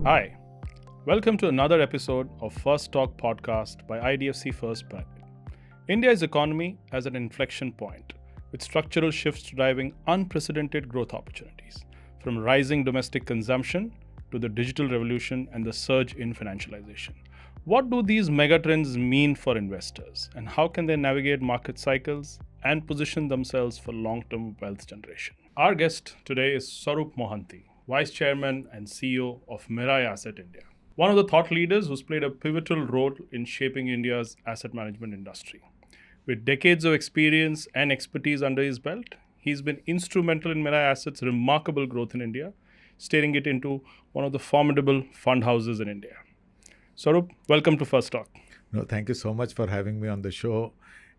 Hi, welcome to another episode of FIRSTALK podcast by IDFC FIRST Bank. India's economy is at an inflection point, with structural shifts driving unprecedented growth opportunities, from rising domestic consumption to the digital revolution and the surge in financialization. What do these megatrends mean for investors, and how can they navigate market cycles and position themselves for long-term wealth generation? Our guest today is Swarup Mohanty, Vice Chairman and CEO of Mirae Asset India, one of the thought leaders who's played a pivotal role in shaping India's asset management industry. With decades of experience and expertise under his belt, he's been instrumental in Mirae Asset's remarkable growth in India, steering it into one of the formidable fund houses in India. Swarup, welcome to FIRSTALK. No, thank you so much for having me on the show.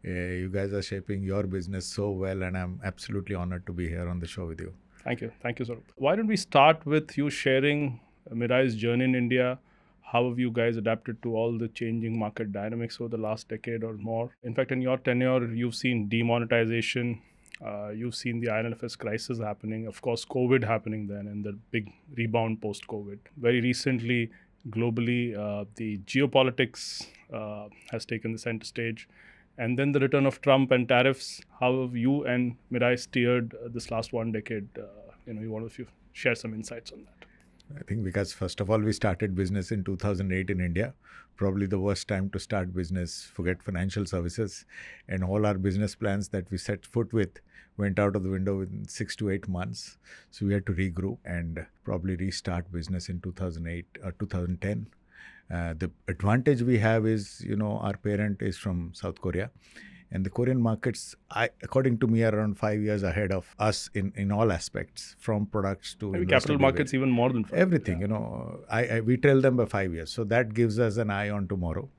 You guys are shaping your business so well, and I'm absolutely honored to be here on the show with you. Thank you, Swarup. Why don't we start with you sharing Mirae's journey in India? How have you guys adapted to all the changing market dynamics over the last decade or more? In fact, in your tenure, you've seen demonetization, you've seen the IDFC crisis happening, of course, COVID happening then, and the big rebound post-COVID. Very recently, globally, the geopolitics has taken the center stage. And then the return of Trump and tariffs. How have you and Mirae steered this last one decade? You want to share some insights on that? I think because first of all, we started business in 2008 in India. Probably the worst time to start business, forget financial services. And all our business plans that we set foot with went out of the window within 6 to 8 months. So we had to regroup and probably restart business in 2008 or 2010. The advantage we have is, our parent is from South Korea. And the Korean markets, according to me, are around 5 years ahead of us in all aspects, from products to maybe capital markets, even more than 5 everything. We trail them by 5 years. So that gives us an eye on tomorrow.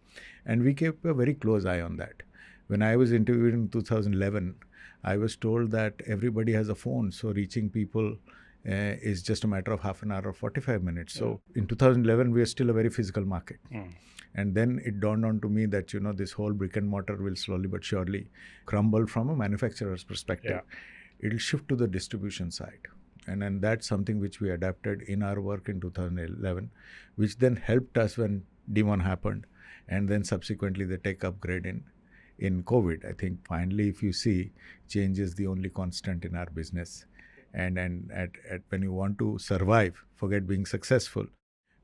And we keep a very close eye on that. When I was interviewed in 2011, I was told that everybody has a phone. So reaching people is just a matter of half an hour or 45 minutes. So in 2011, we are still a very physical market. And then it dawned on to me that, this whole brick and mortar will slowly but surely crumble from a manufacturer's perspective. It'll shift to the distribution side. And then that's something which we adapted in our work in 2011, which then helped us when Demon happened. And then subsequently the tech upgrade in COVID. I think finally, if you see, change is the only constant in our business. And when you want to survive, forget being successful.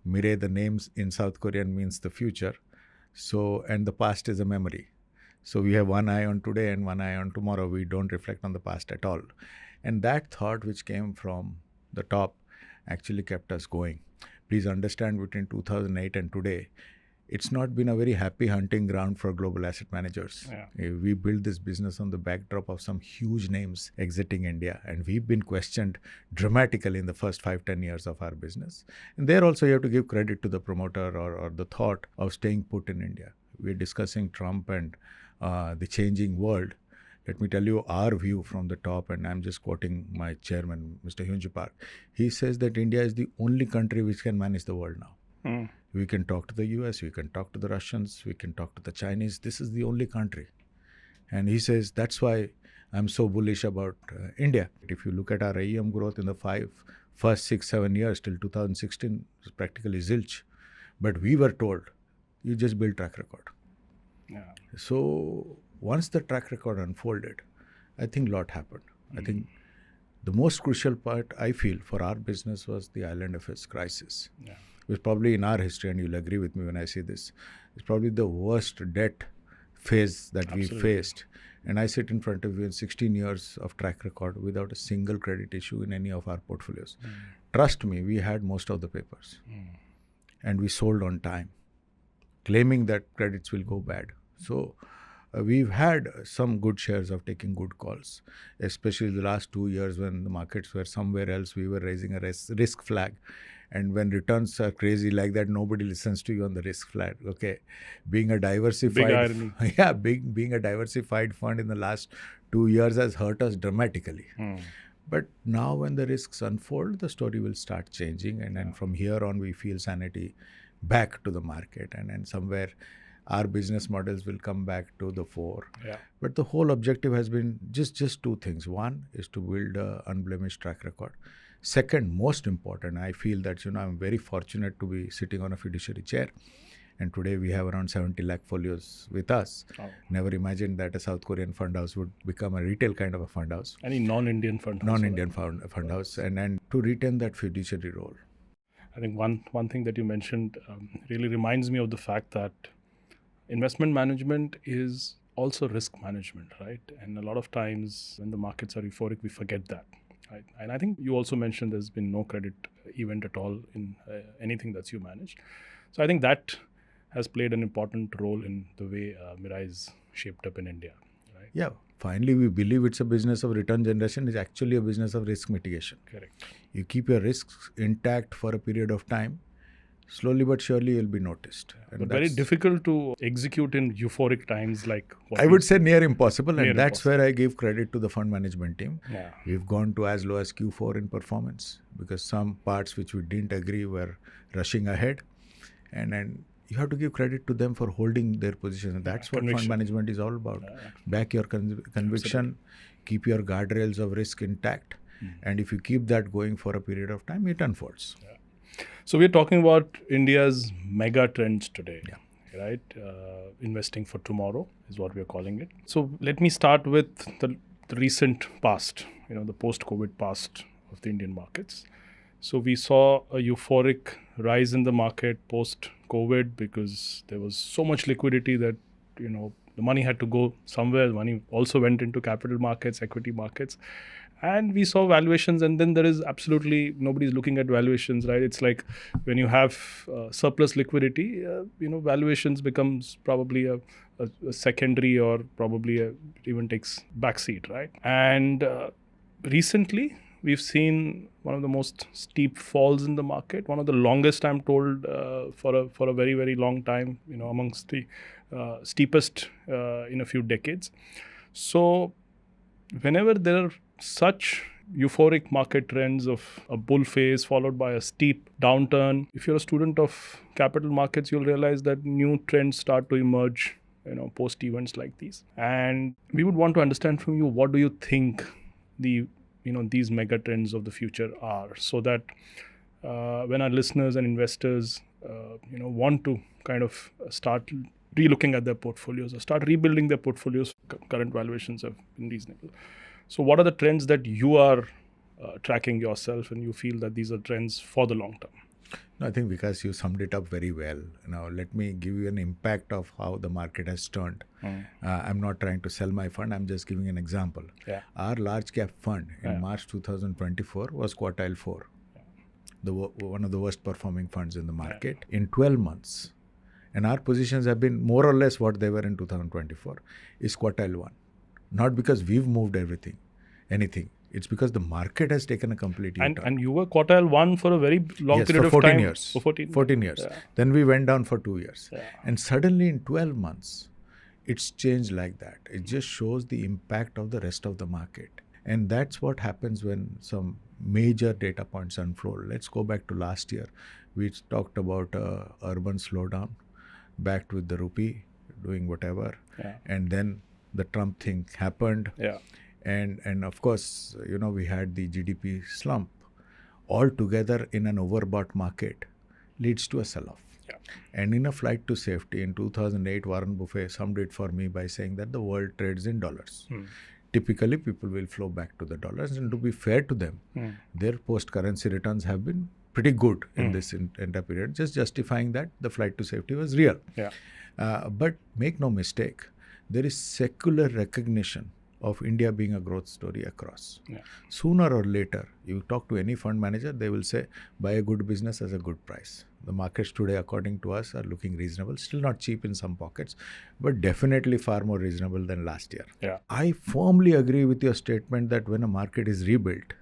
Mirae, the names in South Korean means the future. So, and the past is a memory. So we have one eye on today and one eye on tomorrow. We don't reflect on the past at all. And that thought which came from the top actually kept us going. Please understand, between 2008 and today, it's not been a very happy hunting ground for global asset managers. We built this business on the backdrop of some huge names exiting India. And we've been questioned dramatically in the first 5-10 years of our business. And there also you have to give credit to the promoter or the thought of staying put in India. We're discussing Trump and the changing world. Let me tell you our view from the top, and I'm just quoting my chairman, Mr. Hyunji Park. He says that India is the only country which can manage the world now. We can talk to the US, we can talk to the Russians, we can talk to the Chinese. This is the only country. And he says, that's why I'm so bullish about India. If you look at our AUM growth in the first 6-7 years till 2016, it's practically zilch. But we were told, you just build track record. So once the track record unfolded, I think a lot happened. I think the most crucial part, I feel, for our business was the IDFC crisis. It was probably in our history, and you'll agree with me when I say this, it's probably the worst debt phase that we faced. And I sit in front of you in 16 years of track record without a single credit issue in any of our portfolios. Trust me, we had most of the papers. And we sold on time, claiming that credits will go bad. So we've had some good shares of taking good calls, especially the last 2 years when the markets were somewhere else. We were raising a risk flag. And when returns are crazy like that, nobody listens to you on the risk flag. Okay, being a diversified, being a diversified fund in the last 2 years has hurt us dramatically. But now when the risks unfold, the story will start changing, and then from here on we feel sanity back to the market. And somewhere our business models will come back to the fore. Yeah. But the whole objective has been just two things. One is to build an unblemished track record. Second, most important, I feel that, I'm very fortunate to be sitting on a fiduciary chair. And today we have around 70 lakh folios with us. Oh. Never imagined that a South Korean fund house would become a retail kind of a fund house. Any non-Indian fund house? Non-Indian fund house. And to retain that fiduciary role. I think one thing that you mentioned really reminds me of the fact that investment management is also risk management, right? And a lot of times when the markets are euphoric, we forget that. Right? And I think you also mentioned there's been no credit event at all in anything that you managed. So I think that has played an important role in the way Mirae is shaped up in India, right? Yeah. Finally, we believe it's a business of return generation. It's actually a business of risk mitigation. Correct. You keep your risks intact for a period of time, slowly but surely you'll be noticed. But very difficult to execute in euphoric times like what I would say near impossible. Near And that's impossible. where I give credit to the fund management team. Yeah. We've gone to as low as Q4 in performance because some parts which we didn't agree were rushing ahead. And you have to give credit to them for holding their position. And that's what fund management is all about. Back your conviction, Absolutely. keep your guardrails of risk intact. And if you keep that going for a period of time, it unfolds. Yeah. So we're talking about India's mega trends today, right? Investing for tomorrow is what we're calling it. So let me start with the recent past, the post-COVID past of the Indian markets. So we saw a euphoric rise in the market post-COVID because there was so much liquidity that, the money had to go somewhere. Money also went into capital markets, equity markets. And we saw valuations, and then there is absolutely nobody's looking at valuations, right? It's like when you have surplus liquidity, valuations becomes probably a secondary or probably even takes backseat, right? And recently, we've seen one of the most steep falls in the market, one of the longest, I'm told, for a very, very long time, amongst the steepest in a few decades. So whenever there are such euphoric market trends of a bull phase followed by a steep downturn, if you're a student of capital markets, you'll realize that new trends start to emerge, post events like these. And we would want to understand from you, what do you think these mega trends of the future are, so that when our listeners and investors want to kind of start relooking at their portfolios or start rebuilding their portfolios, current valuations have been reasonable. So what are the trends that you are tracking yourself and you feel that these are trends for the long term? No, I think Vikas, you summed it up very well. Now, let me give you an impact of how the market has turned. I'm not trying to sell my fund. I'm just giving an example. Yeah. Our large cap fund in March 2024 was quartile 4, one of the worst performing funds in the market in 12 months. And our positions have been more or less what they were in 2024, is quartile 1. Not because we've moved anything. It's because the market has taken a complete U-turn. And you were quartile 1 for a very long period of 14 time. Years. For 14 years. Yeah. Then we went down for 2 years. Yeah. And suddenly in 12 months, it's changed like that. It just shows the impact of the rest of the market. And that's what happens when some major data points unfold. Let's go back to last year. We talked about urban slowdown, backed with the rupee, doing whatever. Yeah. And then the Trump thing happened. Yeah. And of course, we had the GDP slump. All together in an overbought market leads to a sell-off. Yeah. And in a flight to safety, in 2008, Warren Buffett summed it for me by saying that the world trades in dollars. Typically, people will flow back to the dollars. And to be fair to them, their post-currency returns have been pretty good in this entire period, just justifying that the flight to safety was real. Yeah. But make no mistake, there is secular recognition of India being a growth story across. Yeah. Sooner or later, you talk to any fund manager, they will say, buy a good business at a good price. The markets today, according to us, are looking reasonable. Still not cheap in some pockets, but definitely far more reasonable than last year. Yeah. I firmly agree with your statement that when a market is rebuilt,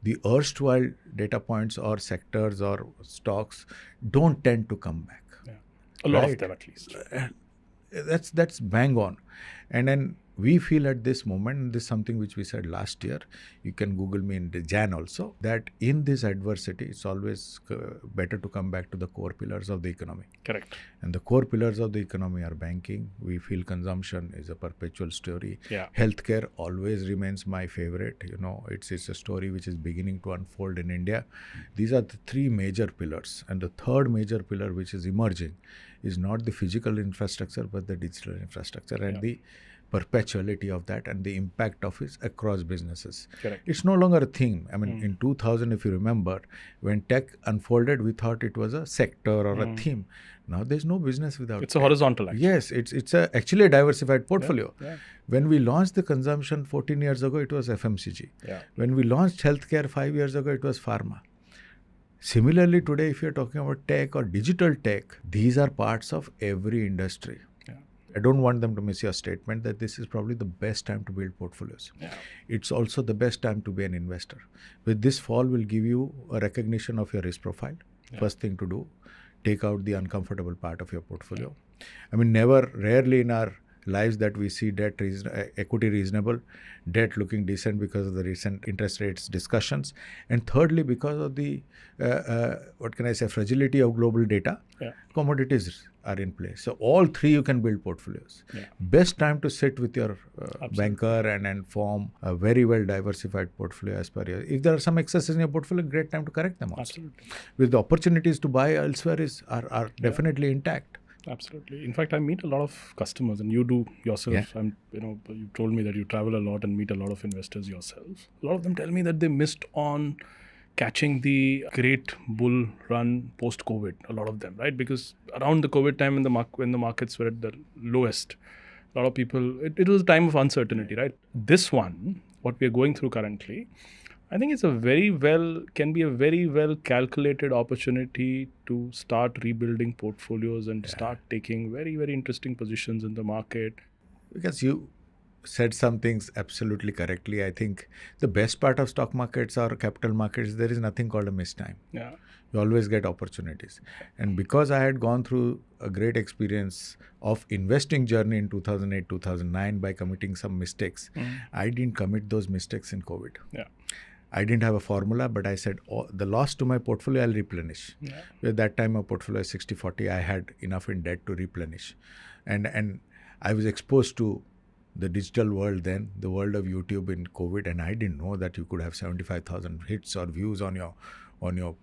the erstwhile data points or sectors or stocks don't tend to come back. Yeah. A lot of them at least. That's bang on. And then we feel at this moment, and this is something which we said last year, you can Google me in Jan also, that in this adversity, it's always better to come back to the core pillars of the economy. Correct. And the core pillars of the economy are banking. We feel consumption is a perpetual story. Yeah. Healthcare always remains my favorite. It's a story which is beginning to unfold in India. These are the three major pillars. And the third major pillar which is emerging is not the physical infrastructure, but the digital infrastructure and the perpetuality of that and the impact of it across businesses. Correct. It's no longer a theme. I mean, in 2000, if you remember, when tech unfolded, we thought it was a sector or a theme. Now there's no business without It's a horizontal actually. Yes, it's actually a diversified portfolio. Yeah. When we launched the consumption 14 years ago, it was FMCG. Yeah. When we launched healthcare 5 years ago, it was pharma. Similarly, today, if you're talking about tech or digital tech, these are parts of every industry. I don't want them to miss your statement that this is probably the best time to build portfolios. Yeah. It's also the best time to be an investor. With this fall will give you a recognition of your risk profile. Yeah. First thing to do, take out the uncomfortable part of your portfolio. Yeah. I mean, rarely in our lives that we see equity reasonable, debt looking decent because of the recent interest rates discussions, and thirdly because of the fragility of global data. Yeah. Commodities are in place. So all three you can build portfolios. Yeah. Best time to sit with your banker and form a very well diversified portfolio as per your. If there are some excesses in your portfolio, great time to correct them also. Absolutely. With the opportunities to buy elsewhere are definitely intact. Absolutely. In fact, I meet a lot of customers, and you do yourself. Yeah. You told me that you travel a lot and meet a lot of investors yourself. A lot of them tell me that they missed on catching the great bull run post-COVID. A lot of them, right? Because around the COVID time, when the markets were at the lowest, a lot of people. It was a time of uncertainty, right? This one, what we are going through currently, I think it's can be a very well calculated opportunity to start rebuilding portfolios and start taking very, very interesting positions in the market. Because you said some things absolutely correctly. I think the best part of stock markets or capital markets, there is nothing called a missed time. Yeah. You always get opportunities. And because I had gone through a great experience of investing journey in 2008, 2009 by committing some mistakes, I didn't commit those mistakes in COVID. Yeah. I didn't have a formula, but I said, the loss to my portfolio, I'll replenish. Yeah. At that time, my portfolio is 60-40. I had enough in debt to replenish. And I was exposed to the digital world then, the world of YouTube in COVID, and I didn't know that you could have 75,000 hits or views on your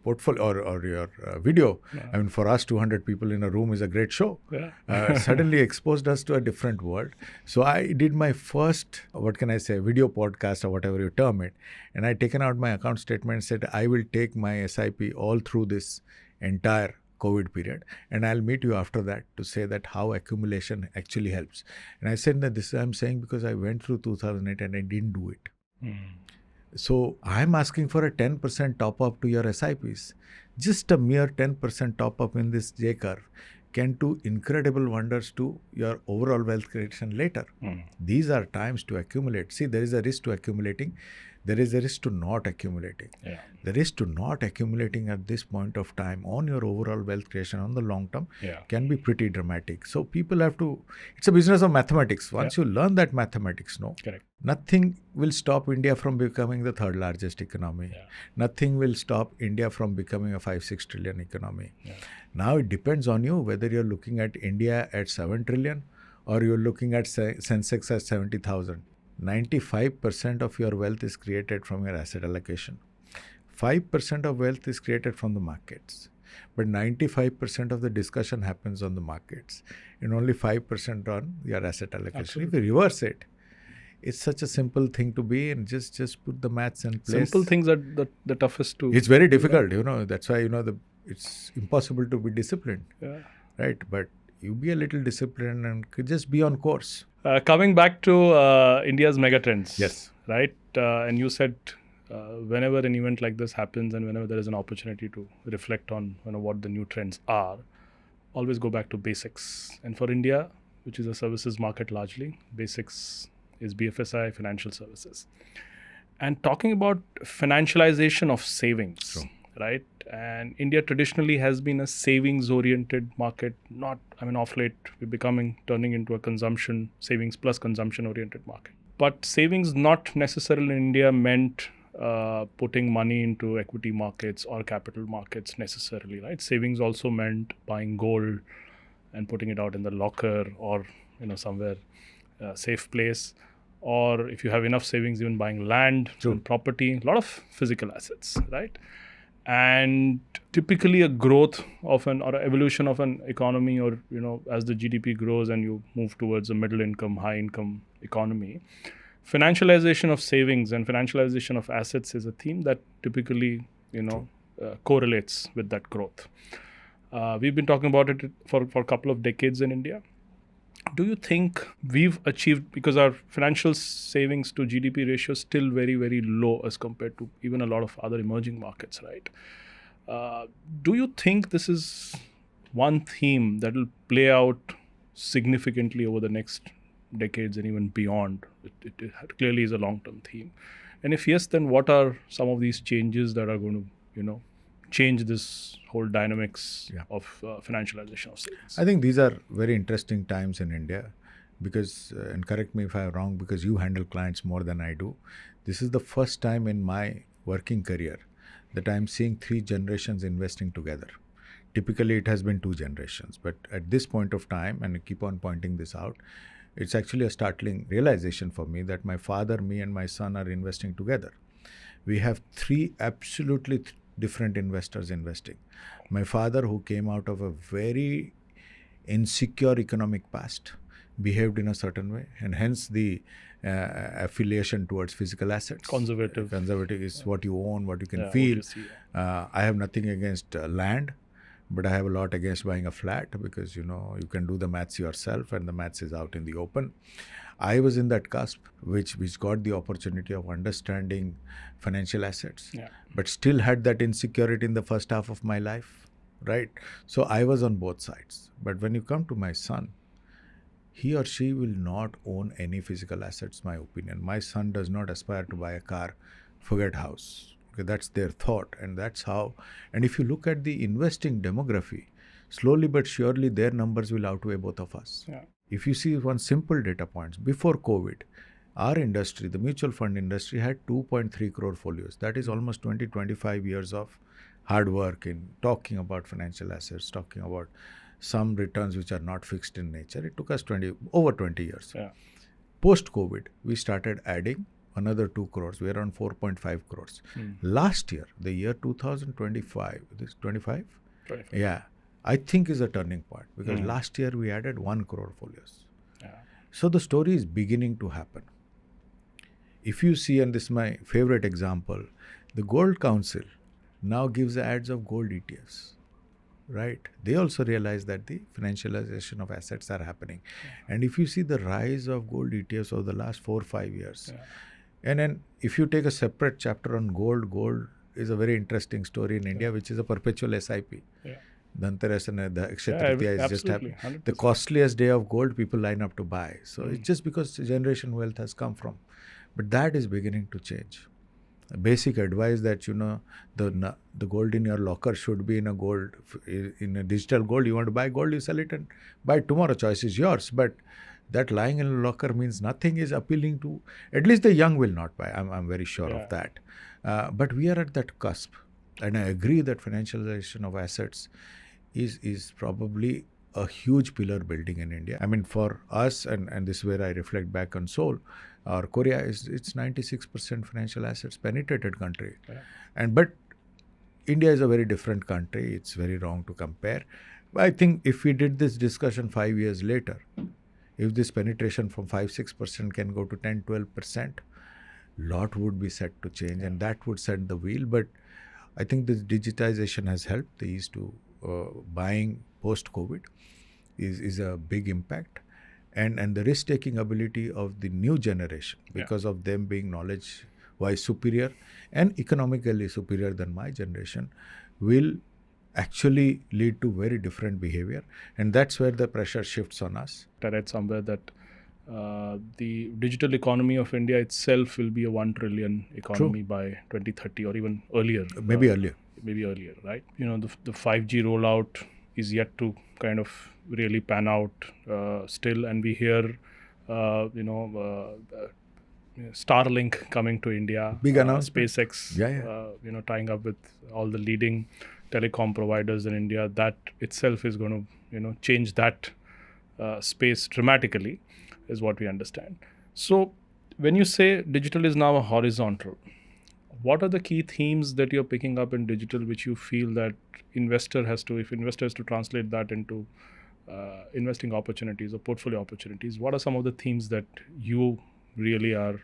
portfolio or your video. Yeah. I mean, for us, 200 people in a room is a great show. Yeah. Suddenly exposed us to a different world. So I did my first, video podcast or whatever you term it. And I taken out my account statement and said, I will take my SIP all through this entire COVID period. And I'll meet you after that to say that how accumulation actually helps. And I said that this I'm saying because I went through 2008 and I didn't do it. So I'm asking for a 10% top up to your SIPs. Just a mere 10% top up in this J curve can do incredible wonders to your overall wealth creation later. These are times to accumulate. See, there is a risk to accumulating. There is a risk to not accumulating. Yeah. The risk to not accumulating at this point of time on your overall wealth creation on the long term can be pretty dramatic. So people have to, it's a business of mathematics. Once you learn that mathematics, correct. Nothing will stop India from becoming the third largest economy. Yeah. Nothing will stop India from becoming a 5-6 trillion economy. Yeah. Now it depends on you whether you're looking at India at 7 trillion or you're looking at Sensex at 70,000. 95% of your wealth is created from your asset allocation. 5% of wealth is created from the markets. But 95% of the discussion happens on the markets and only 5% on your asset allocation. Absolutely. If you reverse it, it's such a simple thing to be and just put the maths in place. Simple things are the toughest to... It's very difficult, that's why, it's impossible to be disciplined, right? But you be a little disciplined and just be on course. Coming back to India's megatrends. Yes. Right? And you said whenever an event like this happens and whenever there is an opportunity to reflect on what the new trends are, always go back to basics. And for India, which is a services market largely, basics is BFSI, financial services. And talking about financialization of savings. Sure. right? And India traditionally has been a savings-oriented market. Off late we're turning into a savings plus consumption-oriented market. But savings not necessarily in India meant putting money into equity markets or capital markets necessarily, right? Savings also meant buying gold and putting it out in the locker or somewhere safe place, or if you have enough savings, even buying land and property, a lot of physical assets, right? And typically a growth of or evolution of an economy, or as the GDP grows and you move towards a middle income, high income economy, financialization of savings and financialization of assets is a theme that typically correlates with that growth. We've been talking about it for a couple of decades in India. Do you think we've achieved, because our financial savings to GDP ratio is still very, very low as compared to even a lot of other emerging markets, right? Do you think this is one theme that will play out significantly over the next decades and even beyond? It clearly is a long-term theme. And if yes, then what are some of these changes that are going to, change this whole dynamics of financialization of savings? I think these are very interesting times in India because, and correct me if I'm wrong, because you handle clients more than I do. This is the first time in my working career that I'm seeing 3 generations investing together. Typically, it has been 2 generations, but at this point of time, and I keep on pointing this out, it's actually a startling realization for me that my father, me, and my son are investing together. We have 3 absolutely different investors investing. My father, who came out of a very insecure economic past, behaved in a certain way, and hence the affiliation towards physical assets. Conservative is what you own, what you can feel. I have nothing against land, but I have a lot against buying a flat because you can do the maths yourself, and the maths is out in the open. I was in that cusp which got the opportunity of understanding financial assets, but still had that insecurity in the first half of my life, right? So I was on both sides. But when you come to my son, he or she will not own any physical assets, my opinion. My son does not aspire to buy a car, forget house. Okay, that's their thought, and that's how. And if you look at the investing demography, slowly but surely their numbers will outweigh both of us. If you see one simple data points, before COVID, our industry, the mutual fund industry, had 2.3 crore folios. That is almost 20-25 years of hard work in talking about financial assets, talking about some returns which are not fixed in nature. It took us over 20 years. Post-COVID, we started adding another 2 crores. We are on 4.5 crores. Last year, the year 2025, this 25? 25. Yeah. I think is a turning point because last year we added 1 crore folios. So the story is beginning to happen. If you see, and this is my favorite example, the Gold Council now gives ads of gold ETFs, right? They also realize that the financialization of assets are happening. And if you see the rise of gold ETFs over the last 4 or 5 years, and then if you take a separate chapter on gold is a very interesting story in India, which is a perpetual SIP. Dhanteras and the Akshaya Tritiya is just happening. 100%. The costliest day of gold, people line up to buy. So it's just because generation wealth has come from. But that is beginning to change. Basic advice that, the gold in your locker should be in a digital gold. You want to buy gold, you sell it and buy tomorrow. Choice is yours. But that lying in a locker means nothing is appealing to, at least the young will not buy. I'm very sure of that. But we are at that cusp. And I agree that financialization of assets is probably a huge pillar building in India. I mean, for us, and this is where I reflect back on Seoul, or Korea, it's 96% financial assets penetrated country. But India is a very different country. It's very wrong to compare. But I think if we did this discussion 5 years later, if this penetration from 5-6% can go to 10-12%, lot would be set to change, and that would set the wheel. But I think this digitization has helped. The ease to buying post-COVID is a big impact. And the risk-taking ability of the new generation, because of them being knowledge-wise superior and economically superior than my generation, will actually lead to very different behavior. And that's where the pressure shifts on us. I read somewhere that the digital economy of India itself will be a 1 trillion economy by 2030 or even earlier. Maybe earlier. maybe earlier, right? The 5G rollout is yet to kind of really pan out still, and we hear, Starlink coming to India, Big announcement. SpaceX, Yeah. tying up with all the leading telecom providers in India. That itself is going to, change that space dramatically, is what we understand. So, when you say digital is now a horizontal, what are the key themes that you're picking up in digital, which you feel that if investor has to translate that into investing opportunities or portfolio opportunities, what are some of the themes that you really are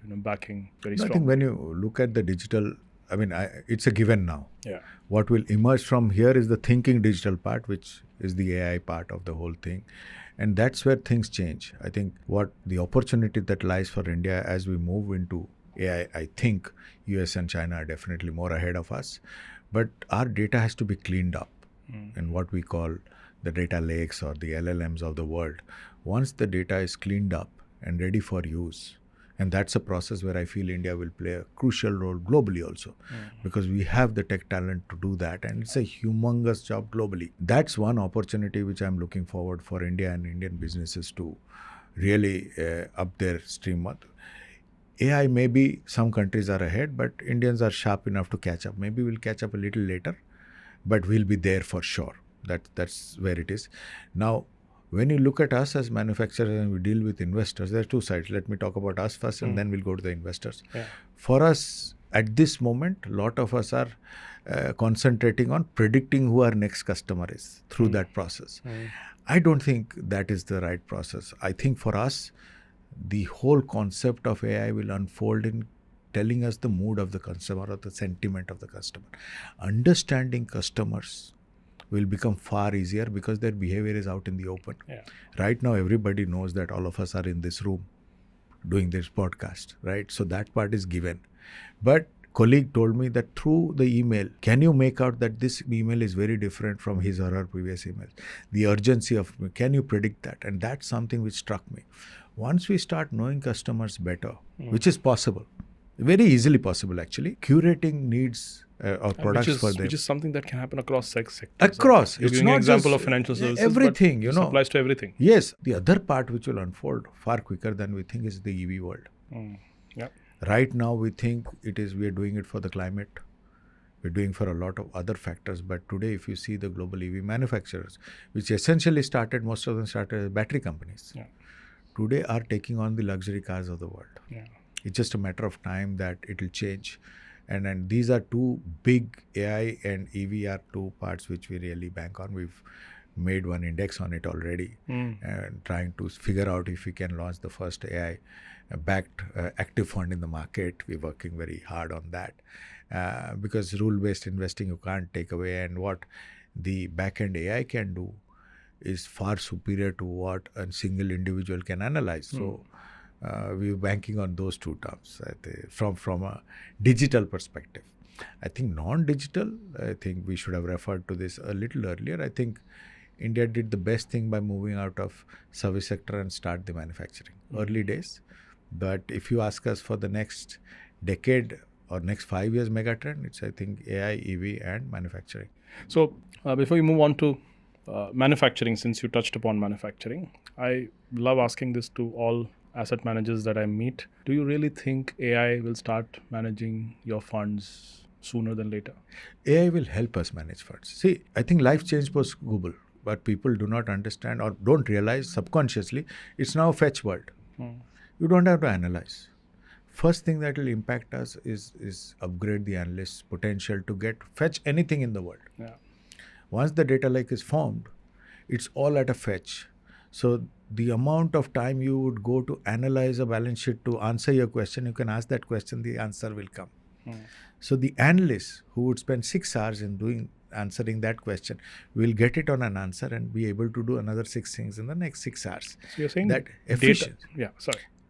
backing very strongly? I think when you look at the digital, it's a given now. Yeah. What will emerge from here is the thinking digital part, which is the AI part of the whole thing. And that's where things change. I think what the opportunity that lies for India as we move into AI, I think US and China are definitely more ahead of us. But our data has to be cleaned up in what we call the data lakes or the LLMs of the world. Once the data is cleaned up and ready for use, and that's a process where I feel India will play a crucial role globally also, because we have the tech talent to do that, and it's a humongous job globally. That's one opportunity which I'm looking forward for India and Indian businesses to really up their stream. AI, maybe some countries are ahead, but Indians are sharp enough to catch up. Maybe we'll catch up a little later, but we'll be there for sure. That's where it is. Now, when you look at us as manufacturers and we deal with investors, there are two sides. Let me talk about us first and then we'll go to the investors. Yeah. For us, at this moment, a lot of us are concentrating on predicting who our next customer is through that process. I don't think that is the right process. I think for us, the whole concept of AI will unfold in telling us the mood of the customer or the sentiment of the customer. Understanding customers will become far easier because their behavior is out in the open. Yeah. Right now, everybody knows that all of us are in this room doing this podcast, right? So that part is given. But colleague told me that through the email, can you make out that this email is very different from his or her previous email? The urgency of, can you predict that? And that's something which struck me. Once we start knowing customers better, which is possible, very easily possible actually, curating needs or products for them. Which is something that can happen across sectors. Across. You're It's giving not an example just of financial services, everything, but it applies to everything. Yes. The other part which will unfold far quicker than we think is the EV world. Yeah. Right now we think we are doing it for the climate. We're doing for a lot of other factors. But today, if you see the global EV manufacturers, which essentially most of them started as battery companies, today are taking on the luxury cars of the world. Yeah. It's just a matter of time that it will change. And these are two big, AI and EV are two parts which we really bank on. We've made one index on it already and trying to figure out if we can launch the first AI-backed active fund in the market. We're working very hard on that because rule-based investing you can't take away, and what the back-end AI can do is far superior to what a single individual can analyze. So we're banking on those two terms from a digital perspective. I think non-digital, I think we should have referred to this a little earlier. I think India did the best thing by moving out of service sector and start the manufacturing. Early days. But if you ask us for the next decade or next 5 years megatrend, it's I think AI, EV and manufacturing. So before you move on to manufacturing, since you touched upon manufacturing, I love asking this to all asset managers that I meet. Do you really think AI will start managing your funds sooner than later? AI will help us manage funds. See, I think life changed post Google, but people do not understand or don't realize subconsciously it's now a fetch world. You don't have to analyze. First thing that will impact us is upgrade the analyst's potential to fetch anything in the world. Yeah. Once the data lake is formed, it's all at a fetch. So the amount of time you would go to analyze a balance sheet to answer your question, you can ask that question, the answer will come. So the analyst who would spend 6 hours in answering that question will get it on an answer and be able to do another 6 things in the next 6 hours. So you're saying that efficiency.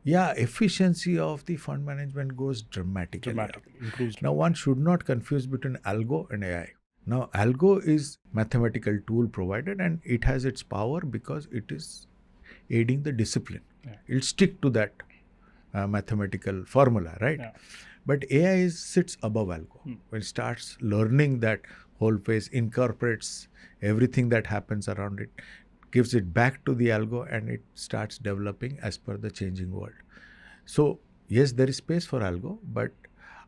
Efficiency of the fund management goes dramatically improves. Now one should not confuse between algo and AI. Now algo is mathematical tool provided and it has its power because it is aiding the discipline. It'll stick to that mathematical formula, right? But AI sits above algo. When it starts learning that whole phase, incorporates everything that happens around it, gives it back to the algo, and it starts developing as per the changing world. So yes, there is space for algo, but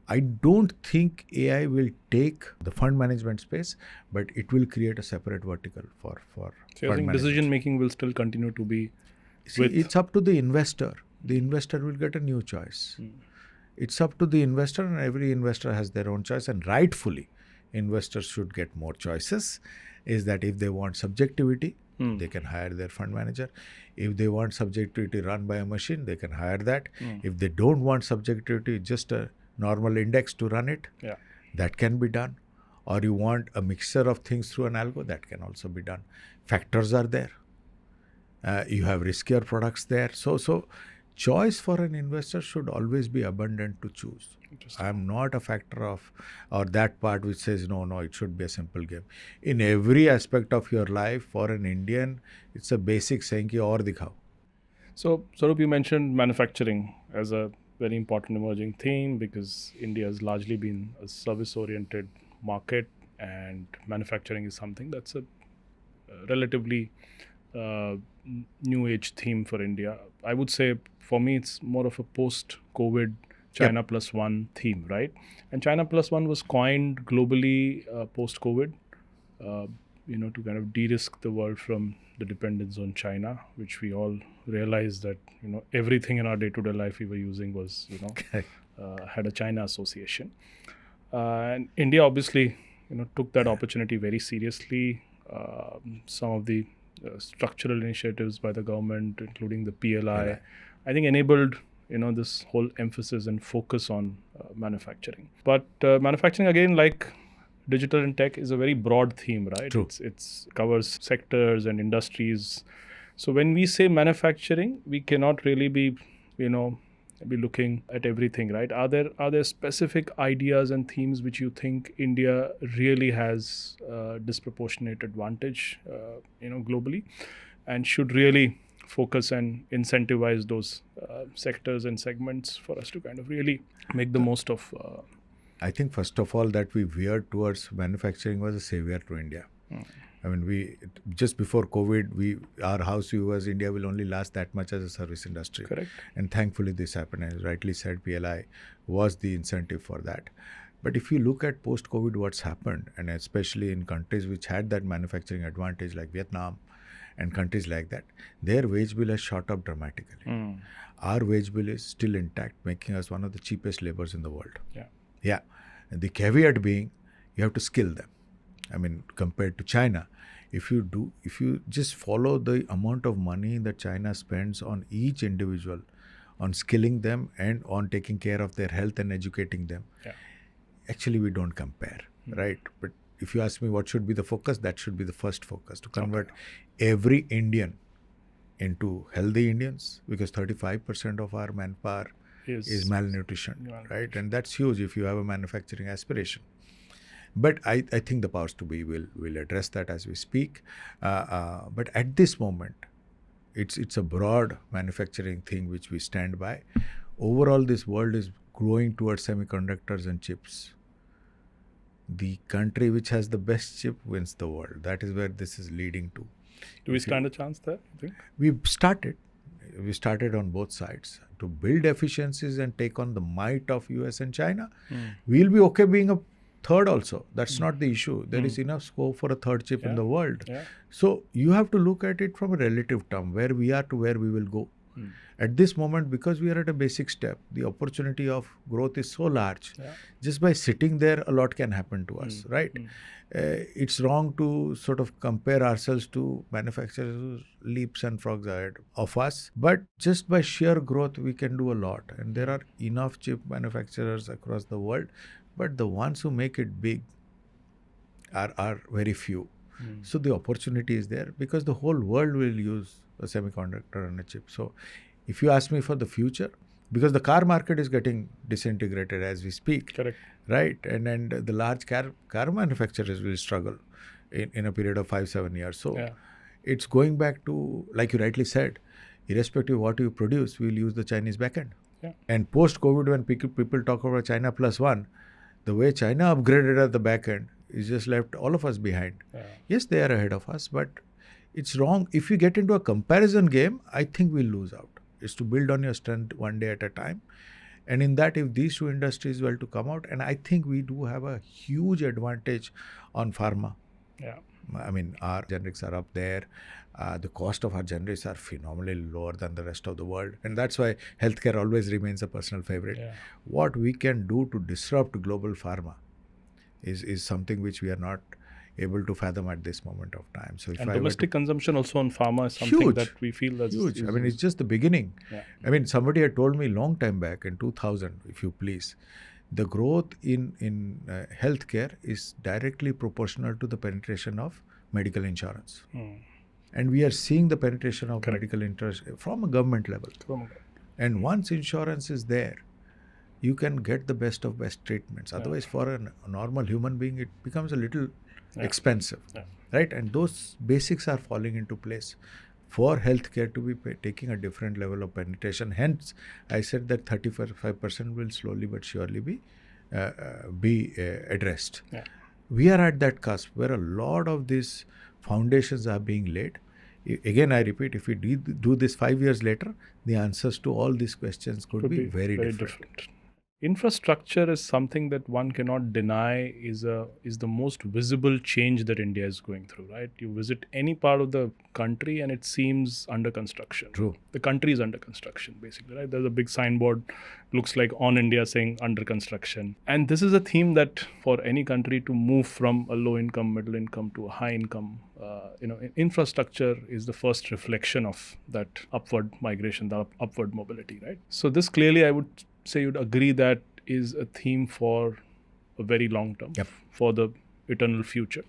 I don't think AI will take the fund management space, but it will create a separate vertical for So I fund think management. decision making will still continue to be See, it's up to the investor. The investor will get a new choice. It's up to the investor, and every investor has their own choice, and rightfully investors should get more choices. Is that if they want subjectivity, they can hire their fund manager. If they want subjectivity run by a machine, they can hire that. If they don't want subjectivity, just a normal index to run it, that can be done. Or you want a mixture of things through an algo, that can also be done. Factors are there. You have riskier products there. So choice for an investor should always be abundant to choose. I am not a factor of, or that part which says, no, it should be a simple game. In every aspect of your life, for an Indian, it's a basic saying ki aur dikhao. So, Swarup, you mentioned manufacturing as a very important emerging theme because India has largely been a service-oriented market, and manufacturing is something that's a relatively new age theme for India. I would say for me it's more of a post-COVID China plus one theme, right? And China plus one was coined globally post-COVID, to kind of de-risk the world from the dependence on China, which we all realized that, everything in our day-to-day life we were using was, had a China association. And India obviously, took that opportunity very seriously. Some of the structural initiatives by the government, including the PLI, I think enabled this whole emphasis and focus on manufacturing. But manufacturing, again, like digital and tech, is a very broad theme, right? True. It's covers sectors and industries. So when we say manufacturing, we cannot really be looking at everything, right? Are there specific ideas and themes which you think India really has disproportionate advantage, globally, and should really focus and incentivize those sectors and segments for us to kind of really make the most of? I think first of all that we veered towards manufacturing was a savior to India. I mean, we just before COVID, our house view was India will only last that much as a service industry. Correct. And thankfully this happened. As rightly said, PLI was the incentive for that. But if you look at post-COVID what's happened, and especially in countries which had that manufacturing advantage like Vietnam and countries like that, their wage bill has shot up dramatically. Our wage bill is still intact, making us one of the cheapest laborers in the world. Yeah. And the caveat being, you have to skill them. I mean, compared to China, if you just follow the amount of money that China spends on each individual, on skilling them and on taking care of their health and educating them, actually we don't compare, right? But if you ask me what should be the focus, that should be the first focus, to convert every Indian into healthy Indians, because 35% of our manpower is malnutrition, right? And that's huge if you have a manufacturing aspiration. But I think the powers to be will address that as we speak. But at this moment, it's a broad manufacturing thing which we stand by. Overall, this world is growing towards semiconductors and chips. The country which has the best chip wins the world. That is where this is leading to. Do we stand a chance there, you think? We started on both sides to build efficiencies and take on the might of US and China. We'll be okay being a third also. That's not the issue. There is enough scope for a third chip in the world. So you have to look at it from a relative term, where we are to where we will go. At this moment, because we are at a basic step, the opportunity of growth is so large. Just by sitting there, a lot can happen to us, right? It's wrong to sort of compare ourselves to manufacturers who leaps and frogs ahead of us. But just by sheer growth, we can do a lot. And there are enough chip manufacturers across the world. But the ones who make it big are very few. So the opportunity is there because the whole world will use a semiconductor and a chip. So if you ask me for the future, because the car market is getting disintegrated as we speak. Correct. Right? And the large car manufacturers will struggle in a period of 5-7 years. So it's going back to, like you rightly said, irrespective of what you produce, we'll use the Chinese backend. Yeah. And post-COVID, when people talk about China plus one, the way China upgraded at the back end is just left all of us behind. Yeah. Yes, they are ahead of us, but it's wrong. If you get into a comparison game, I think we'll lose out. It's to build on your strength one day at a time. And in that, if these two industries were to come out, and I think we do have a huge advantage on pharma. Yeah. I mean, our generics are up there. The cost of our generics are phenomenally lower than the rest of the world. And that's why healthcare always remains a personal favorite. Yeah. What we can do to disrupt global pharma is something which we are not able to fathom at this moment of time. So, if And I domestic consumption also on pharma is something Huge. that we feel that's huge. I mean, it's just the beginning. Yeah. I mean, somebody had told me long time back in 2000, if you please, the growth in healthcare is directly proportional to the penetration of medical insurance. And we are seeing the penetration of medical insurance from a government level. And once insurance is there, you can get the best of best treatments. Otherwise, for a normal human being, it becomes a little expensive, right? And those basics are falling into place for healthcare to be taking a different level of penetration. Hence, I said that 35% will slowly but surely be addressed. Yeah. We are at that cusp where a lot of these foundations are being laid. Again, I repeat, if we do this 5 years later, the answers to all these questions could be very different. Infrastructure is something that one cannot deny is the most visible change that India is going through, right? You visit any part of the country and it seems under construction. True. The country is under construction, basically, right? There's a big signboard, looks like on India saying under construction. And this is a theme that for any country to move from a low income, middle income to a high income, infrastructure is the first reflection of that upward migration, the upward mobility, right? So this clearly, I would say you'd agree that is a theme for a very long term, for the eternal future.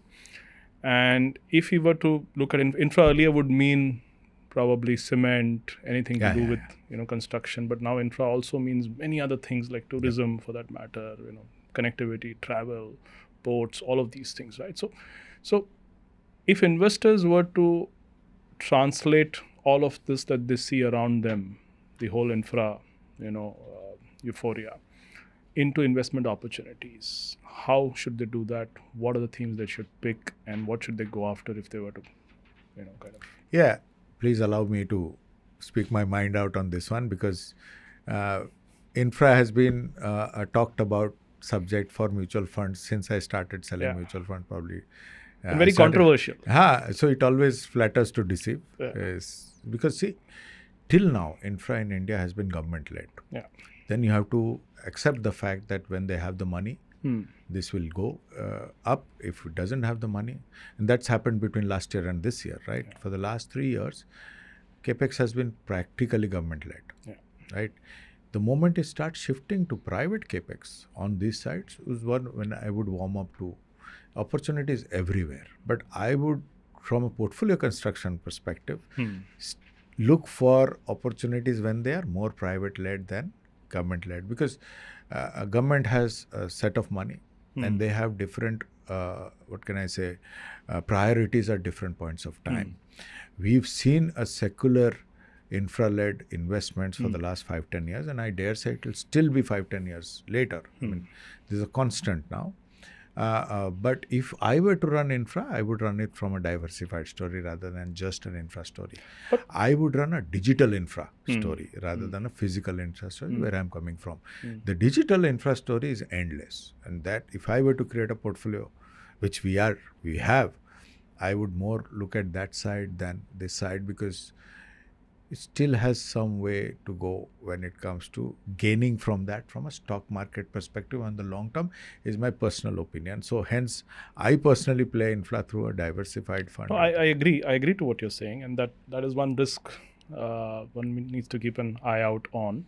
And if we were to look at infra earlier would mean probably cement, anything to do with construction, but now infra also means many other things like tourism for that matter, connectivity, travel, ports, all of these things, right? So if investors were to translate all of this that they see around them, the whole infra, euphoria, into investment opportunities, how should they do that? What are the themes they should pick, and what should they go after if they were to, Yeah, please allow me to speak my mind out on this one, because infra has been a talked about subject for mutual funds since I started selling mutual fund, probably. And very controversial. So it always flatters to deceive. Because see, till now, infra in India has been government-led. Yeah. Then you have to accept the fact that when they have the money, this will go up. If it doesn't have the money, and that's happened between last year and this year, right? For the last 3 years, capex has been practically government-led, right? The moment it starts shifting to private capex on these sides was one when I would warm up to opportunities everywhere. But I would, from a portfolio construction perspective, look for opportunities when they are more private-led than government-led, because a government has a set of money and they have different, priorities at different points of time. We've seen a secular infra-led investments for the last 5-10 years, and I dare say it will still be 5-10 years later. I mean, this is a constant now. But if I were to run infra, I would run it from a diversified story rather than just an infra story. But I would run a digital infra story rather than a physical infra story, where I'm coming from. The digital infra story is endless, and that if I were to create a portfolio, which we have, I would more look at that side than this side, because it still has some way to go when it comes to gaining from that from a stock market perspective on the long term, is my personal opinion. So hence, I personally play infra through a diversified fund. No, I agree. I agree to what you're saying, and that is one risk one needs to keep an eye out on.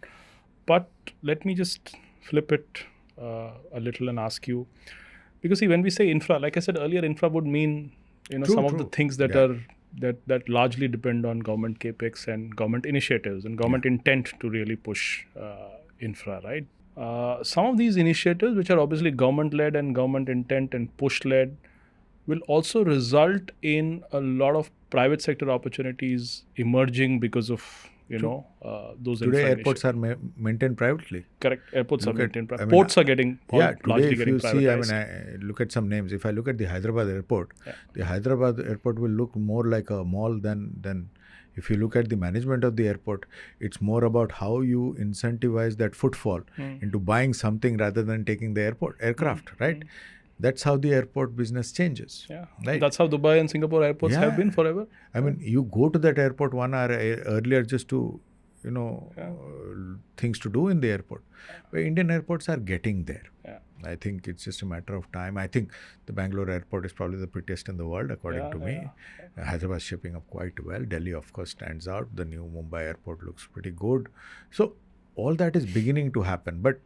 But let me just flip it a little and ask you, because see, when we say infra, like I said earlier, infra would mean some of the things that are that largely depend on government capex and government initiatives and government intent to really push infra, right? Some of these initiatives, which are obviously government-led and government intent and push-led, will also result in a lot of private sector opportunities emerging because of those Today information. airports are maintained privately. Correct. Airports are Look at- maintained. I mean, Ports are getting Yeah, today largely if getting you see, I privatized. mean, I look at some names. If I look at the Hyderabad airport, Yeah. the Hyderabad airport will look more like a mall than if you look at the management of the airport, it's more about how you incentivize that footfall into buying something rather than taking the aircraft, right? That's how the airport business changes. Yeah. Right. That's how Dubai and Singapore airports have been forever. I mean, you go to that airport 1 hour earlier just to, things to do in the airport. But Indian airports are getting there. Yeah. I think it's just a matter of time. I think the Bangalore airport is probably the prettiest in the world, according to me. Hyderabad is shaping up quite well. Delhi, of course, stands out. The new Mumbai airport looks pretty good. So all that is beginning to happen. But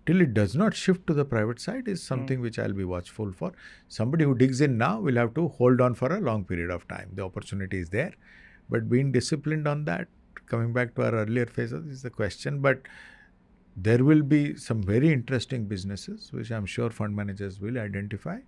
till it does not shift to the private side is something which I'll be watchful for. Somebody who digs in now will have to hold on for a long period of time. The opportunity is there. But being disciplined on that, coming back to our earlier phases, is the question. But there will be some very interesting businesses which I'm sure fund managers will identify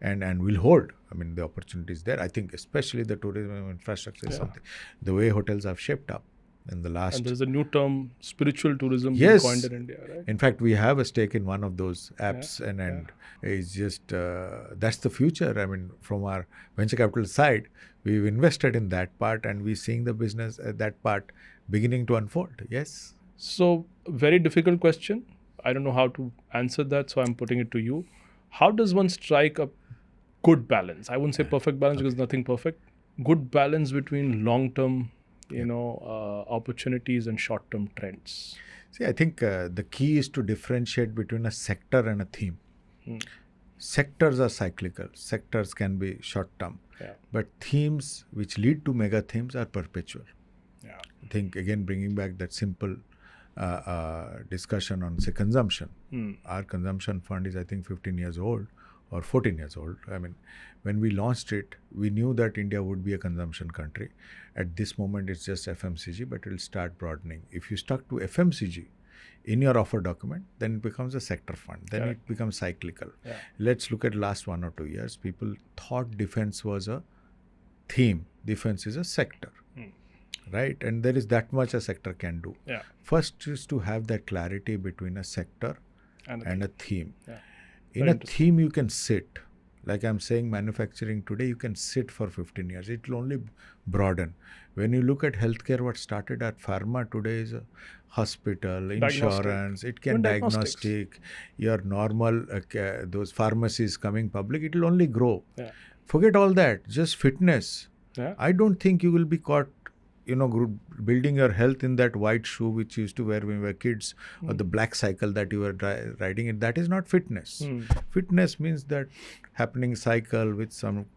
and will hold. I mean, the opportunity is there. I think especially the tourism infrastructure is something. The way hotels have shaped up in the last... And there's a new term, spiritual tourism, being coined in India, right? In fact, we have a stake in one of those apps and it's just, that's the future. I mean, from our venture capital side, we've invested in that part and we're seeing the business, that part beginning to unfold. Yes. So, very difficult question. I don't know how to answer that, so I'm putting it to you. How does one strike a good balance? I wouldn't say perfect balance because nothing perfect. Good balance between long-term, opportunities and short-term trends. See, I think the key is to differentiate between a sector and a theme. Sectors are cyclical. Sectors can be short-term. But themes which lead to mega themes are perpetual. I think, again, bringing back that simple discussion on, say, consumption. Our consumption fund is, I think, 15 years old or 14 years old. I mean, when we launched it, we knew that India would be a consumption country. At this moment, it's just FMCG, but it will start broadening. If you stuck to FMCG in your offer document, then it becomes a sector fund. Then it becomes cyclical. Let's look at last 1 or 2 years. People thought defense was a theme. Defense is a sector. Right? And there is that much a sector can do. First is to have that clarity between a sector and a theme. In a theme, you can sit. Like I'm saying, manufacturing today, you can sit for 15 years. It will only broaden. When you look at healthcare, what started at pharma today is a hospital, insurance, it can diagnostic, your normal, those pharmacies coming public, it will only grow. Forget all that, just fitness. I don't think you will be caught building your health in that white shoe which you used to wear when we were kids, or the black cycle that you were riding in. That is not fitness. Fitness means that happening cycle with some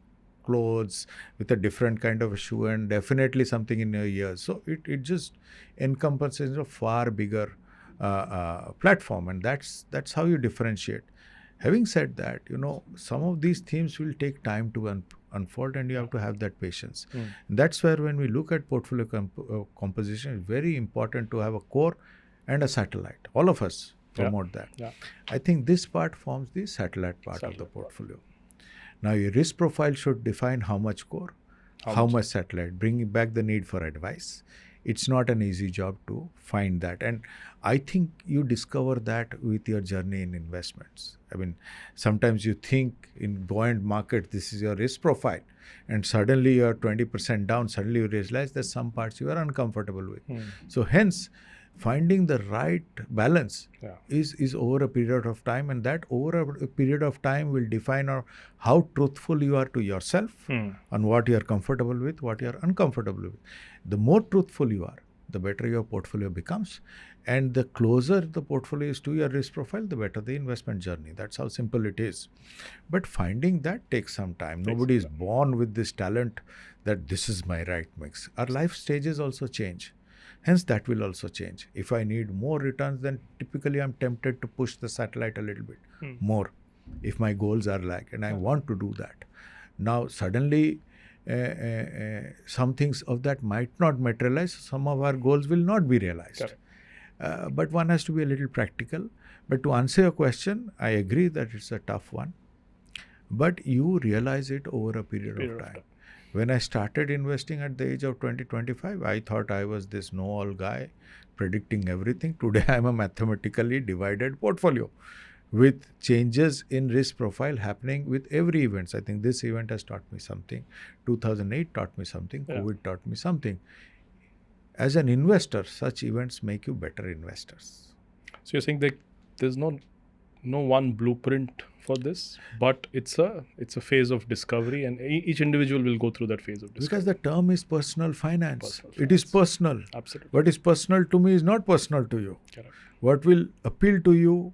clothes, with a different kind of a shoe, and definitely something in your ears. So it just encompasses a far bigger platform, and that's how you differentiate. Having said that, some of these themes will take time to unfold, and you have to have that patience. That's where, when we look at portfolio composition, it's very important to have a core and a satellite. All of us promote that. I think this part forms the satellite part of the portfolio. Now, your risk profile should define how much core, how much satellite, bringing back the need for advice. It's not an easy job to find that. And I think you discover that with your journey in investments. I mean, sometimes you think in buoyant market, this is your risk profile, and suddenly you're 20% down. Suddenly you realize there's some parts you are uncomfortable with. So hence, finding the right balance is over a period of time, and that over a period of time will define how truthful you are to yourself on what you are comfortable with, what you are uncomfortable with. The more truthful you are, the better your portfolio becomes, and the closer the portfolio is to your risk profile, the better the investment journey. That's how simple it is. But finding that takes some time. Nobody is born with this talent that this is my right mix. Our life stages also change. Hence, that will also change. If I need more returns, then typically I'm tempted to push the satellite a little bit more if my goals are and I want to do that. Now, suddenly, some things of that might not materialize. Some of our goals will not be realized. But one has to be a little practical. But to answer your question, I agree that it's a tough one. But you realize it over a period of time. When I started investing at the age of 20, 25, I thought I was this know-all guy predicting everything. Today, I'm a mathematically divided portfolio with changes in risk profile happening with every event. I think this event has taught me something. 2008 taught me something. COVID taught me something. As an investor, such events make you better investors. So you're saying that there's no one blueprint for this, but it's a phase of discovery, and each individual will go through that phase of discovery. Because the term is personal finance. It is personal. Absolutely. What is personal to me is not personal to you. Correct. What will appeal to you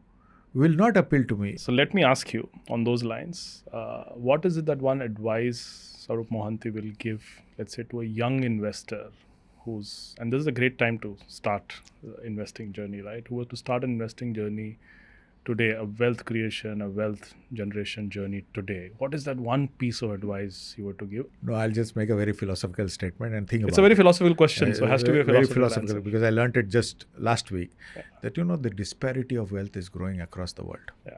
will not appeal to me. So let me ask you on those lines, what is it that one advice Swarup Mohanty will give, let's say, to a young investor who's, and this is a great time to start investing journey, right? Who was to start an investing journey today, a wealth creation, a wealth generation journey today. What is that one piece of advice you were to give? No, I'll just make a very philosophical statement and think about it. It's a very philosophical question, so it has to be a very philosophical answer. Because I learned it just last week that the disparity of wealth is growing across the world. Yeah.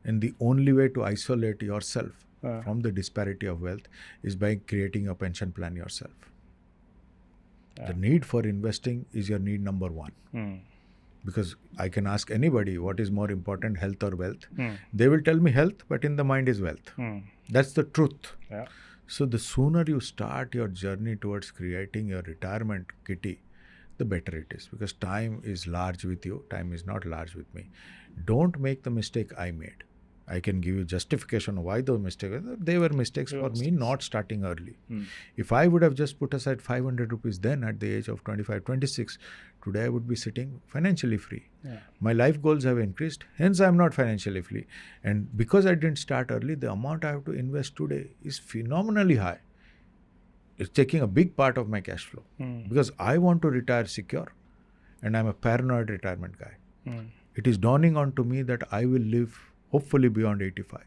And the only way to isolate yourself from the disparity of wealth is by creating a pension plan yourself. The need for investing is your need number one. Because I can ask anybody what is more important, health or wealth. They will tell me health, but in the mind is wealth. That's the truth. Yeah. So the sooner you start your journey towards creating your retirement kitty, the better it is. Because time is large with you. Time is not large with me. Don't make the mistake I made. I can give you justification why those mistakes. They were mistakes for me not starting early. If I would have just put aside 500 rupees then at the age of 25, 26, today I would be sitting financially free. My life goals have increased, hence I am not financially free. And because I didn't start early, the amount I have to invest today is phenomenally high. It's taking a big part of my cash flow because I want to retire secure and I'm a paranoid retirement guy. It is dawning on to me that I will live hopefully beyond 85.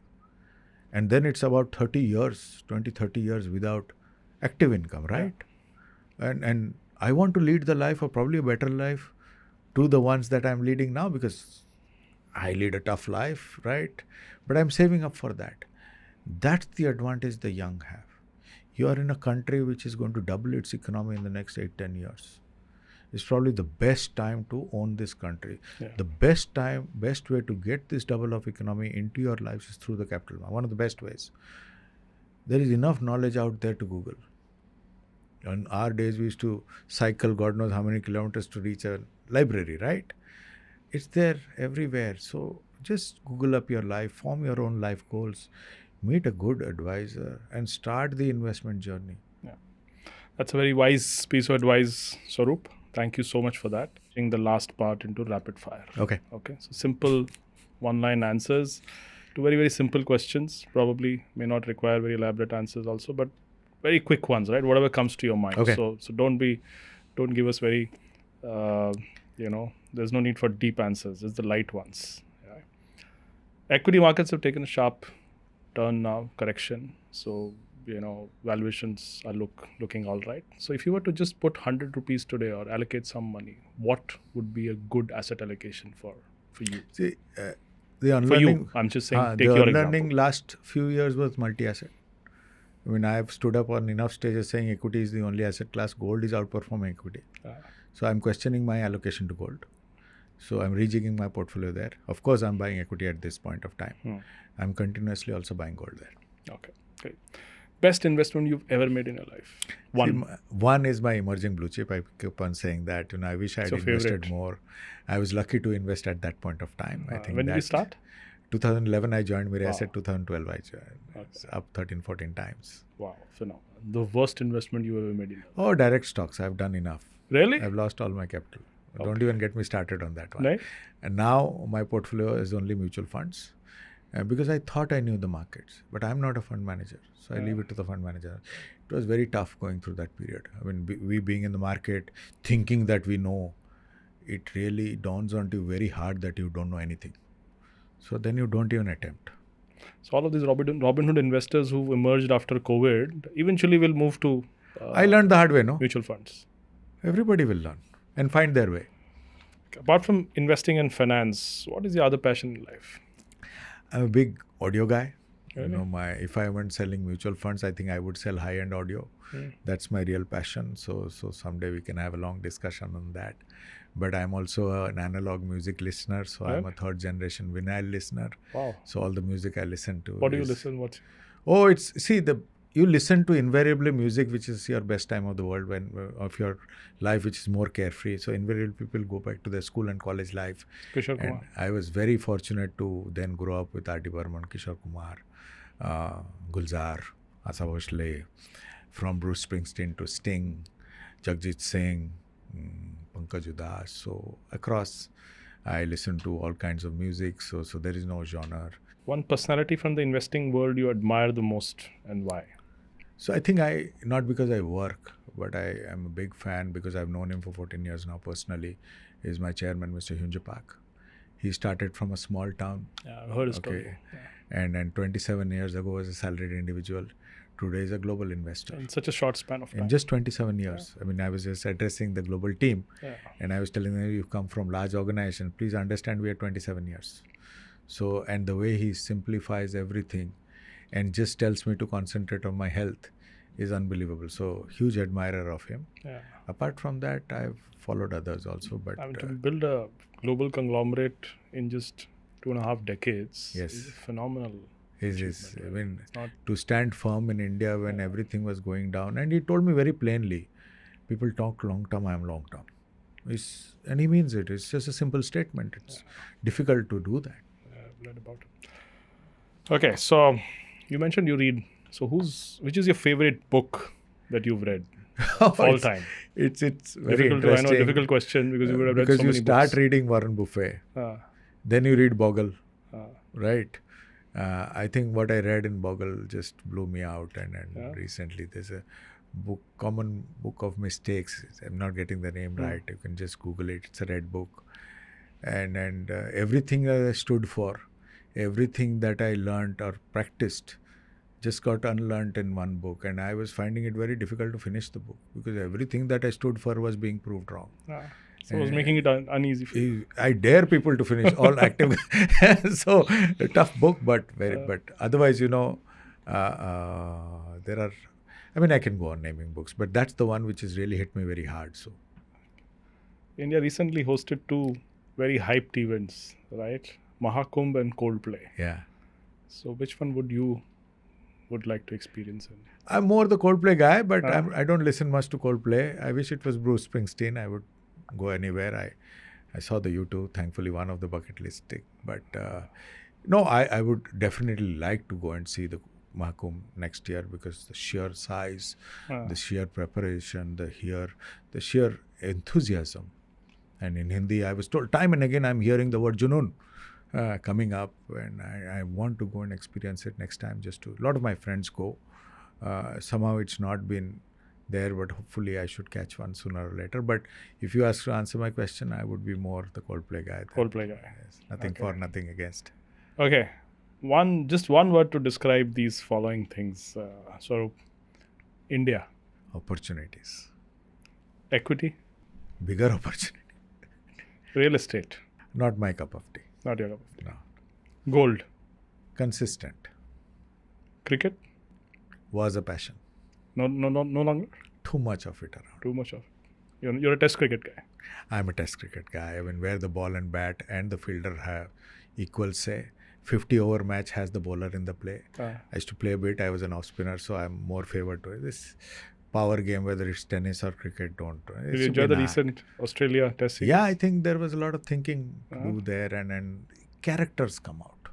And then it's about 30 years without active income, right? And I want to lead the life or probably a better life to the ones that I'm leading now because I lead a tough life, right? But I'm saving up for that. That's the advantage the young have. You are in a country which is going to double its economy in the next 8-10 years. It's probably the best time to own this country. The best way to get this double of economy into your lives is through the capital. One of the best ways. There is enough knowledge out there to Google. In our days, we used to cycle God knows how many kilometers to reach a library, right? It's there everywhere. So just Google up your life, form your own life goals, meet a good advisor, and start the investment journey. Yeah, that's a very wise piece of advice, Swarup. Thank you so much for that. Bring the last part into rapid fire. Okay. So simple one-line answers to very, very simple questions. Probably may not require very elaborate answers also, but very quick ones, right? Whatever comes to your mind. Okay. So don't give us very, there's no need for deep answers. It's the light ones. Yeah. Equity markets have taken a sharp turn now, correction. So, valuations are looking all right. So if you were to just put 100 rupees today or allocate some money, what would be a good asset allocation for you? See, the unlearning, for you, I'm just saying, take the your unlearning example. last few years was multi-asset. I mean, I have stood up on enough stages saying equity is the only asset class. Gold is outperforming equity. So I'm questioning my allocation to gold. So I'm rejigging my portfolio there. Of course, I'm buying equity at this point of time. I'm continuously also buying gold there. Okay, great. Best investment you've ever made in your life? One is my emerging blue chip. I keep on saying that. I wish I had invested more. I was lucky to invest at that point of time. I think when did you start? 2011 I joined Mirae. I said 2012 I joined. It's up 13-14 times. Wow. So now, the worst investment you ever made in? Oh, direct stocks. I've done enough. Really? I've lost all my capital. Don't even get me started on that one. Right. And now my portfolio is only mutual funds. Because I thought I knew the markets, but I'm not a fund manager. So I leave it to the fund manager. It was very tough going through that period. I mean, we being in the market, thinking that we know, it really dawns on you very hard that you don't know anything. So then you don't even attempt. So all of these Robinhood investors who emerged after COVID eventually will move to I learned the hard way, no? Mutual funds. Everybody will learn and find their way. Apart from investing in finance, what is your other passion in life? I'm a big audio guy. Really? If I weren't selling mutual funds, I think I would sell high-end audio. That's my real passion. So someday we can have a long discussion on that. But I'm also an analog music listener, so I'm a third generation vinyl listener. Wow. So all the music I listen to. What do you listen? What? Oh, you listen to invariably music which is your best time of the world of your life, which is more carefree. So invariably people go back to their school and college life. Kishore And Kumar. I was very fortunate to then grow up with R.D. Burman, Kishore Kumar, Gulzar, Asa Bhosle, from Bruce Springsteen to Sting, Jagjit Singh, Pankaj Udas. So across, I listen to all kinds of music. So there is no genre. One personality from the investing world you admire the most, and why? So I think not because I work, but I am a big fan because I've known him for 14 years now personally, is my chairman, Mr. Hyunja Park. He started from a small town. Yeah, I've heard his story. Yeah. And 27 years ago was a salaried individual. Today is a global investor. In such a short span of time. In just 27 years. Yeah. I mean, I was just addressing the global team. Yeah. And I was telling them, you've come from large organization. Please understand we are 27 years. So, and the way he simplifies everything and just tells me to concentrate on my health is unbelievable. So, huge admirer of him. Yeah. Apart from that, I've followed others also. But to build a global conglomerate in just 2.5 decades is phenomenal. I mean, to stand firm in India when everything was going down. And he told me very plainly, people talk long term, I am long term. And he means it. It's just a simple statement. It's difficult to do that. I've read about it. Okay, so you mentioned you read. So which is your favorite book that you've read all time? It's very difficult interesting. I know, a difficult question because you would have read so many books. Because you start reading Warren Buffett, then you read Bogle, right? I think what I read in Bogle just blew me out. And recently there's a common book of mistakes. I'm not getting the name right. You can just Google it. It's a red book. And everything I stood for, everything that I learned or practiced, just got unlearned in one book. And I was finding it very difficult to finish the book because everything that I stood for was being proved wrong. So it was making it uneasy for you. I dare people to finish all active. So a tough book, but otherwise, there are, I can go on naming books, but that's the one which has really hit me very hard. So India recently hosted 2 very hyped events, right? Mahakumb and Coldplay. Yeah. So which one would like to experience it? I'm more the Coldplay guy, but I don't listen much to Coldplay. I wish it was Bruce Springsteen. I would go anywhere. I saw the U2, thankfully one of the bucket list tick. But no, I would definitely like to go and see the Mahakumb next year because the sheer size, the sheer preparation, the sheer enthusiasm. And in Hindi, I was told time and again, I'm hearing the word Junoon coming up, and I want to go and experience it next time. A lot of my friends go. Somehow it's not been there, but hopefully I should catch one sooner or later. But if you ask to answer my question, I would be more the Coldplay guy. Yes, nothing for, nothing against. Okay. Just one word to describe these following things. So, India. Opportunities. Equity. Bigger opportunity. Real estate. Not my cup of tea. Not your cup of tea. No. Gold. Consistent. Cricket. Was a passion. No longer? Too much of it around. Too much of it. You're a test cricket guy. I'm a test cricket guy. Where the ball and bat and the fielder have equal say. 50-over match has the bowler in the play. I used to play a bit. I was an off spinner, so I'm more favored to it. This power game, whether it's tennis or cricket, don't. Did you enjoy the recent Australia test series? Yeah, I think there was a lot of thinking to do there, and characters come out.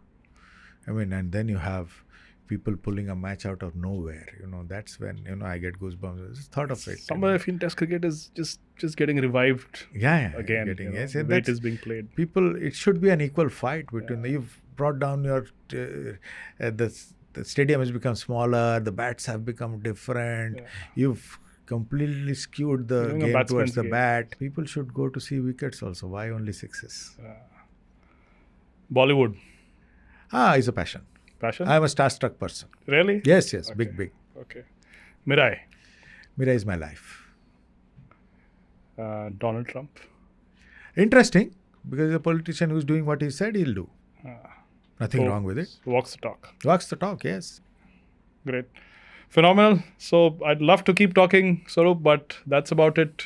And then you have people pulling a match out of nowhere. That's when I get goosebumps. I just thought of it. Somewhere I feel test cricket is just getting revived. Again. The way it is being played. People, it should be an equal fight between you've brought down your the stadium has become smaller, the bats have become different, you've completely skewed the game towards the bat. People should go to see wickets also. Why only sixes? Bollywood. Is a passion. Passion? I'm a starstruck person. Really? Yes, okay. big. Okay. Mirae. Mirae is my life. Donald Trump. Interesting, because a politician who's doing what he said he'll do. Nothing So, wrong with it. walks the talk. Walks the talk, yes. Great. Phenomenal. So I'd love to keep talking, Swarup, but that's about it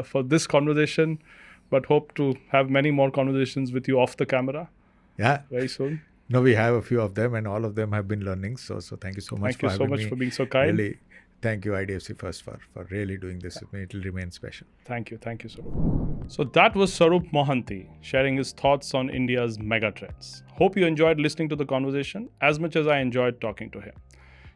for this conversation. But hope to have many more conversations with you off the camera Yeah. very soon. No, we have a few of them, and all of them have been learning. So thank you so much Thank you so much for being so kind. Really, thank you, IDFC First, for really doing this with me. It will remain special. Thank you, Swarup. So that was Swarup Mohanty sharing his thoughts on India's megatrends. Hope you enjoyed listening to the conversation as much as I enjoyed talking to him.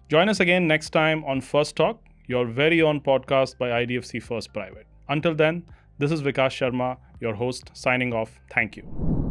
Join us again next time on First Talk, your very own podcast by IDFC First Private. Until then, this is Vikas Sharma, your host, signing off. Thank you.